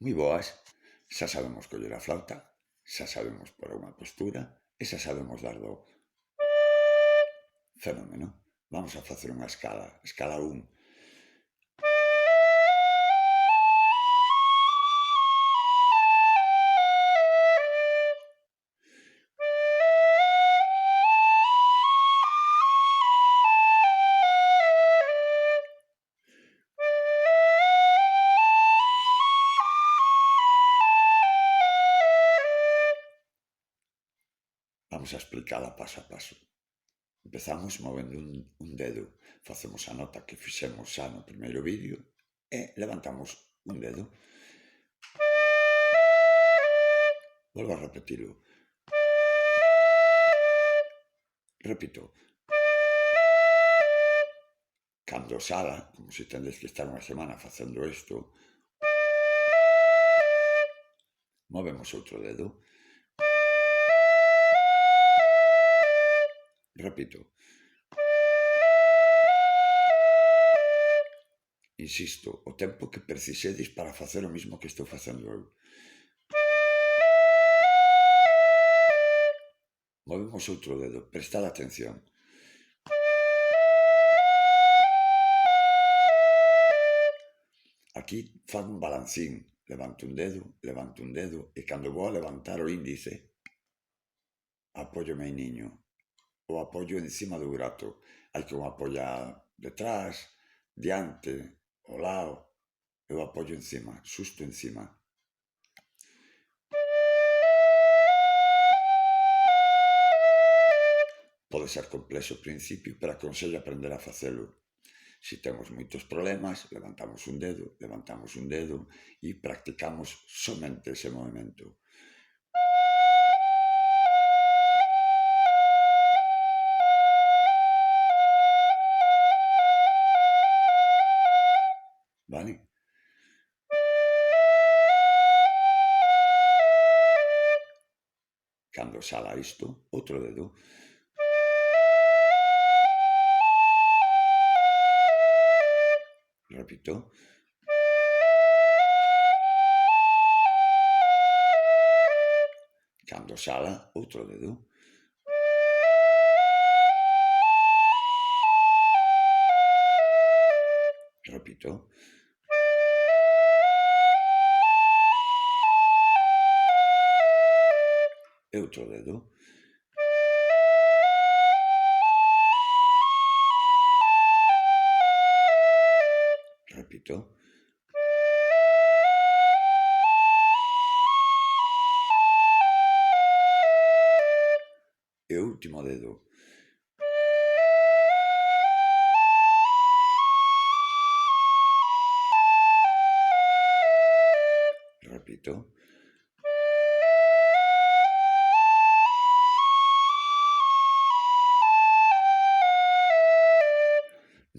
Moi boas, xa sabemos coller a flauta, xa sabemos por unha postura e xa sabemos dar do fenómeno. Vamos a facer unha escala, escala 1. Vamos a explicala paso a paso. Empezamos movendo un dedo, facemos a nota que fixemos xa no primeiro vídeo e levantamos un dedo. Volvo a repetilo. Repito. Cando sala, como se tendes que estar unha semana facendo isto, movemos outro dedo. Repito. Insisto, o tempo que precisedes para facer o mismo que estou facendo eu. Movemos outro dedo, prestad atención. Aquí fan un balancín, levanto un dedo, e cando vou a levantar o índice, apoio o meiniño, o apoio encima do brato. Hai que o apoiar detrás, diante, ao lado, eu apoio encima, xusto encima. Pode ser complexo ao principio, pero aconsello aprender a facelo. Se temos moitos problemas, levantamos un dedo e practicamos somente ese movimento. Vale? Cando sala isto, outro dedo. Repito. Cando sala, outro dedo. Repito. E outro dedo. Repito. E o último dedo. Repito.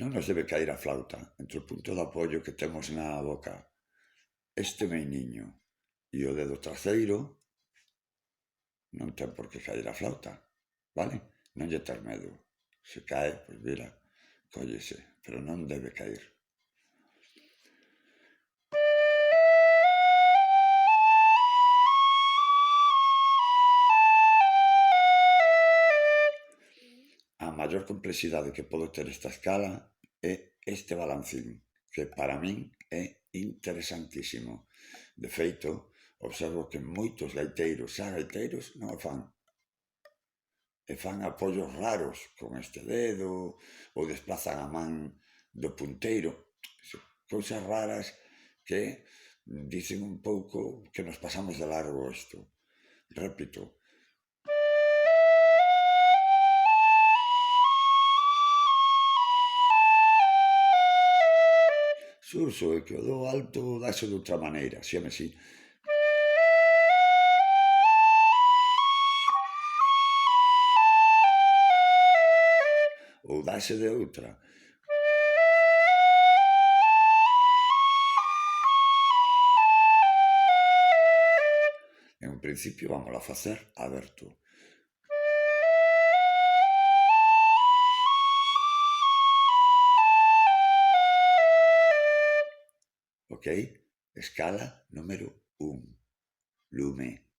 Non nos debe caer a flauta entre o punto de apoio que temos na boca, este meiniño, e o dedo traseiro. Non ten por que caer a flauta, vale? Non lle ter medo. Se cae, pois mira, cóllese, pero non debe caer. A maior complexidade que pode ter esta escala é este balancín, que para min é interesantísimo. De feito, observo que moitos gaiteiros xa gaiteiros non o fan. E fan apoios raros con este dedo, ou desplazan a man do punteiro. Cousas raras que dicen un pouco que nos pasamos de largo isto. Repito. Surso e que o do alto dáse de outra maneira, xeme si. Ou dáse de outra. En un principio vamos a facer aberto. Ok? Escala número 1, lume.